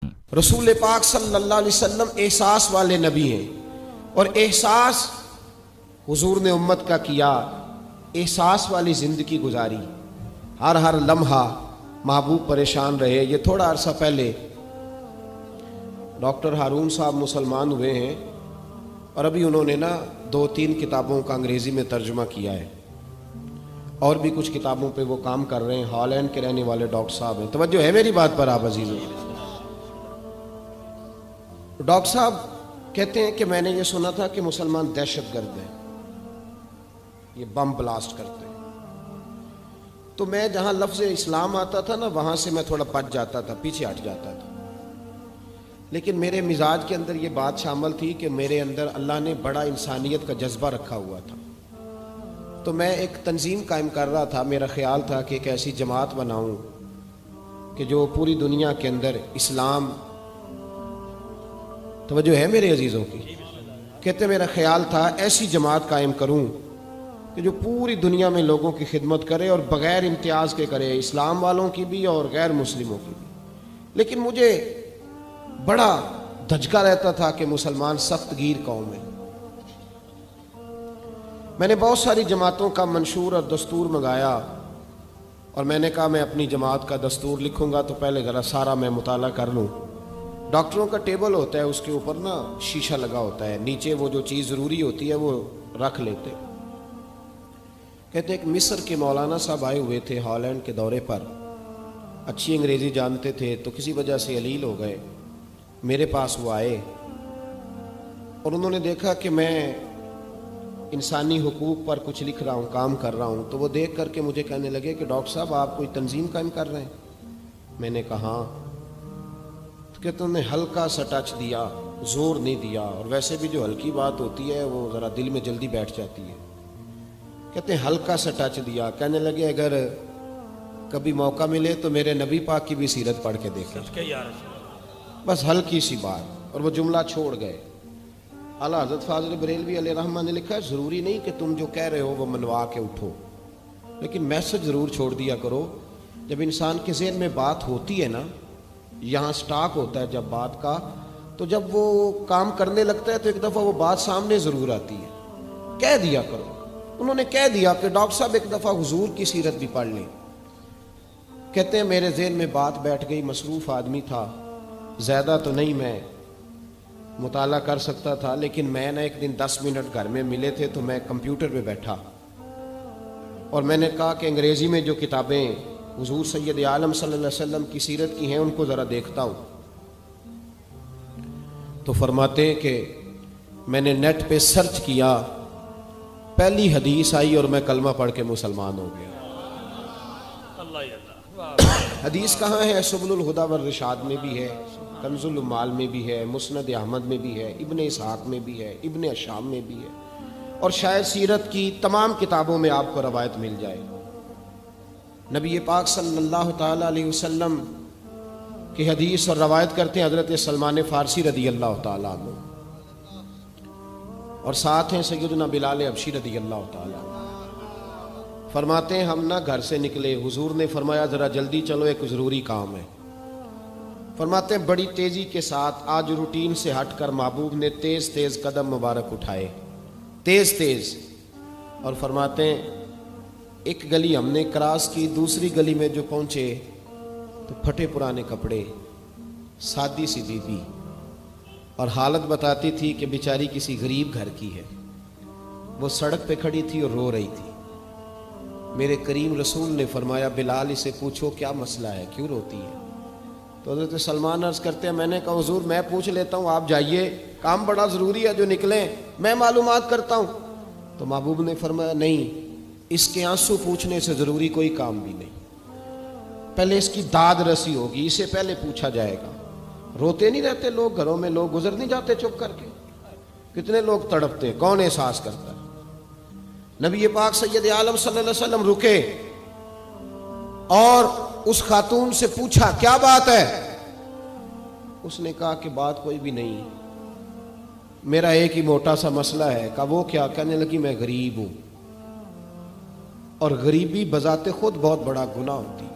ہیں۔ رسول پاک صلی اللہ علیہ وسلم احساس والے نبی ہیں، اور احساس حضور نے امت کا کیا، احساس والی زندگی گزاری، ہر لمحہ محبوب پریشان رہے۔ یہ تھوڑا عرصہ پہلے ڈاکٹر ہارون صاحب مسلمان ہوئے ہیں، اور ابھی انہوں نے 2-3 کتابوں کا انگریزی میں ترجمہ کیا ہے، اور بھی کچھ کتابوں پہ وہ کام کر رہے ہیں۔ ہالینڈ کے رہنے والے ڈاکٹر صاحب ہیں۔ توجہ ہے میری بات پر آپ عزیزوں؟ ڈاکٹر صاحب کہتے ہیں کہ میں نے یہ سنا تھا کہ مسلمان دہشت گرد ہیں، یہ بم بلاسٹ کرتے ہیں۔ تو میں جہاں لفظ اسلام آتا تھا وہاں سے میں تھوڑا بچ جاتا تھا، پیچھے ہٹ جاتا تھا، لیکن میرے مزاج کے اندر یہ بات شامل تھی کہ میرے اندر اللہ نے بڑا انسانیت کا جذبہ رکھا ہوا تھا۔ تو میں ایک تنظیم قائم کر رہا تھا، میرا خیال تھا کہ ایک ایسی جماعت بناؤں کہ جو پوری دنیا کے اندر اسلام، توجہ ہے میرے عزیزوں کی؟ کہتے میرا خیال تھا ایسی جماعت قائم کروں کہ جو پوری دنیا میں لوگوں کی خدمت کرے، اور بغیر امتیاز کے کرے، اسلام والوں کی بھی اور غیر مسلموں کی بھی۔ لیکن مجھے بڑا دھچکا رہتا تھا کہ مسلمان سخت گیر قوم ہے۔ میں نے بہت ساری جماعتوں کا منشور اور دستور منگایا، اور میں نے کہا میں اپنی جماعت کا دستور لکھوں گا تو پہلے ذرا سارا میں مطالعہ کر لوں۔ ڈاکٹروں کا ٹیبل ہوتا ہے، اس کے اوپر شیشہ لگا ہوتا ہے، نیچے وہ جو چیز ضروری ہوتی ہے وہ رکھ لیتے۔ کہتے ہیں کہ مصر کے مولانا صاحب آئے ہوئے تھے ہالینڈ کے دورے پر، اچھی انگریزی جانتے تھے، تو کسی وجہ سے علیل ہو گئے۔ میرے پاس وہ آئے اور انہوں نے دیکھا کہ میں انسانی حقوق پر کچھ لکھ رہا ہوں، کام کر رہا ہوں، تو وہ دیکھ کر کے مجھے کہنے لگے کہ ڈاکٹر صاحب آپ کوئی تنظیم قائم کر رہے ہیں؟ میں نے کہا ہاں۔ تو کہتے انہوں نے ہلکا سا ٹچ دیا، زور نہیں دیا، اور ویسے بھی جو ہلکی بات ہوتی ہے وہ ذرا دل میں جلدی بیٹھ جاتی ہے۔ کہتے ہیں ہلکا سا ٹچ دیا، کہنے لگے اگر کبھی موقع ملے تو میرے نبی پاک کی بھی سیرت پڑھ کے دیکھیں، بس ہلکی سی بات، اور وہ جملہ چھوڑ گئے۔ اعلیٰ حضرت فاضل بریلوی علیہ رحمہ نے لکھا ہے ضروری نہیں کہ تم جو کہہ رہے ہو وہ منوا کے اٹھو، لیکن میسج ضرور چھوڑ دیا کرو۔ جب انسان کے ذہن میں بات ہوتی ہے یہاں سٹاک ہوتا ہے جب بات کا، تو جب وہ کام کرنے لگتا ہے تو ایک دفعہ وہ بات سامنے ضرور آتی ہے، کہہ دیا کرو۔ انہوں نے کہہ دیا کہ ڈاکٹر صاحب ایک دفعہ حضور کی سیرت بھی پڑھ لیں۔ کہتے ہیں میرے ذہن میں بات بیٹھ گئی، مصروف آدمی تھا، زیادہ تو نہیں میں مطالعہ کر سکتا تھا، لیکن میں ایک دن 10 منٹ گھر میں ملے تھے تو میں کمپیوٹر پہ بیٹھا، اور میں نے کہا کہ انگریزی میں جو کتابیں حضور سید عالم صلی اللہ علیہ وسلم کی سیرت کی ہیں ان کو ذرا دیکھتا ہوں۔ تو فرماتے ہیں کہ میں نے نیٹ پہ سرچ کیا، پہلی حدیث آئی اور میں کلمہ پڑھ کے مسلمان ہو گیا۔ حدیث کہاں ہے؟ سبل الہدی والرشاد میں بھی ہے، کنز العمال میں بھی ہے، مسند احمد میں بھی ہے، ابن اسحاق میں بھی ہے، ابن اشام میں بھی ہے، اور شاید سیرت کی تمام کتابوں میں آپ کو روایت مل جائے۔ نبی پاک صلی اللہ تعالی علیہ وسلم کی حدیث اور روایت کرتے ہیں حضرت سلمان فارسی رضی اللہ تعالیٰ عنہ، اور ساتھ ہیں سیدنا بلال حبشی رضی اللہ تعالیٰ عنہ۔ فرماتے ہیں ہم گھر سے نکلے، حضور نے فرمایا ذرا جلدی چلو ایک ضروری کام ہے۔ فرماتے ہیں بڑی تیزی کے ساتھ آج روٹین سے ہٹ کر محبوب نے تیز تیز قدم مبارک اٹھائے، تیز تیز، اور فرماتے ہیں ایک گلی ہم نے کراس کی، دوسری گلی میں جو پہنچے تو پھٹے پرانے کپڑے، سادی سی بی بی، اور حالت بتاتی تھی کہ بیچاری کسی غریب گھر کی ہے۔ وہ سڑک پہ کھڑی تھی اور رو رہی تھی۔ میرے کریم رسول نے فرمایا بلال اسے پوچھو کیا مسئلہ ہے، کیوں روتی ہے؟ تو حضرت سلمان عرض کرتے ہیں میں نے کہا حضور میں پوچھ لیتا ہوں، آپ جائیے، کام بڑا ضروری ہے جو نکلیں، میں معلومات کرتا ہوں۔ تو محبوب نے فرمایا نہیں، اس کے آنسو پوچھنے سے ضروری کوئی کام بھی نہیں، پہلے اس کی داد رسی ہوگی، اسے پہلے پوچھا جائے گا۔ روتے نہیں رہتے لوگ گھروں میں، لوگ گزر نہیں جاتے چپ کر کے؟ کتنے لوگ تڑپتے، کون احساس کرتا ہے؟ نبی پاک سید عالم صلی اللہ علیہ وسلم رکے اور اس خاتون سے پوچھا کیا بات ہے؟ اس نے کہا کہ بات کوئی بھی نہیں، میرا ایک ہی موٹا سا مسئلہ ہے۔ کہا وہ کیا؟ کہنے لگی میں غریب ہوں، اور غریبی بذات خود بہت بڑا گناہ ہوتی ہے۔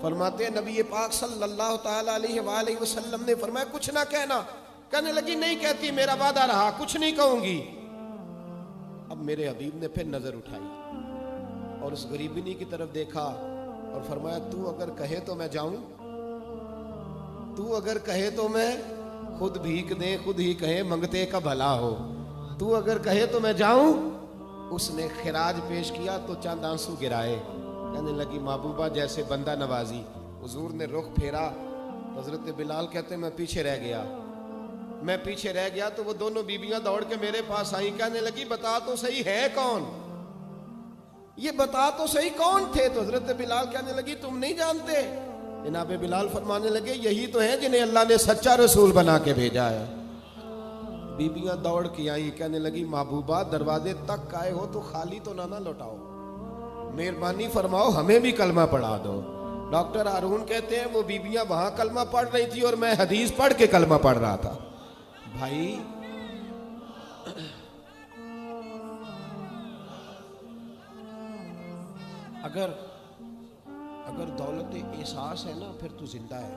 فرماتے ہیں نبی پاک صلی اللہ تعالی علیہ وآلہ وسلم نے فرمایا کچھ نہ کہنا. کہنے لگی نہیں کہتی، میرا وعدہ رہا، کچھ نہیں کہوں گی. اب میرے حبیب نے پھر نظر اٹھائی اور اس غریبنی کی طرف دیکھا اور فرمایا تو اگر کہے تو میں جاؤں، تو اگر کہے تو میں خود بھیک دیں، خود ہی کہے منگتے کا بھلا ہو، تو اگر کہے تو میں جاؤں. اس نے خراج پیش کیا تو چند آنسو گرائے. کہنے لگی محبوبہ جیسے بندہ نوازی. حضور نے رخ پھیرا. حضرت بلال کہتے ہیں میں پیچھے رہ گیا. میں پیچھے رہ گیا تو وہ دونوں بیویاں دوڑ کے میرے پاس آئیں. کہنے لگی بتا تو صحیح ہے کون، یہ بتا تو صحیح کون تھے. تو حضرت بلال کہنے لگی تم نہیں جانتے. جناب بلال فرمانے لگے یہی تو ہیں جنہیں اللہ نے سچا رسول بنا کے بھیجا ہے. بیبیاں دوڑ کے آئیں. کہنے لگی محبوبہ دروازے تک آئے ہو تو خالی تو نہ لوٹاؤ، مہربانی فرماؤ ہمیں بھی کلمہ پڑھا دو. ڈاکٹر ہارون کہتے ہیں وہ بیبیاں وہاں کلمہ پڑھ رہی تھی اور میں حدیث پڑھ کے کلمہ پڑھ رہا تھا. بھائی اگر دولت احساس ہے نا پھر تو زندہ ہے.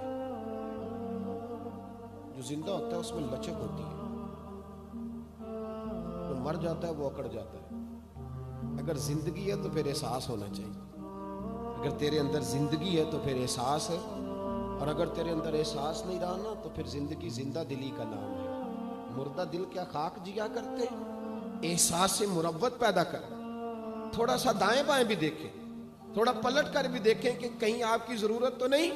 جو زندہ ہوتا ہے اس میں لچک ہوتی ہے، جو مر جاتا ہے وہ اکڑ جاتا ہے. اگر زندگی ہے تو پھر احساس ہونا چاہیے. اگر تیرے اندر زندگی ہے تو پھر احساس ہے، اور اگر تیرے اندر احساس نہیں رہا نا تو پھر زندگی زندہ دلی کا نام ہے. مردہ دل کیا خاک جیا کرتے، احساس سے مروت پیدا کر. تھوڑا سا دائیں بائیں بھی دیکھیں، تھوڑا پلٹ کر بھی دیکھیں کہ کہیں آپ کی ضرورت تو نہیں.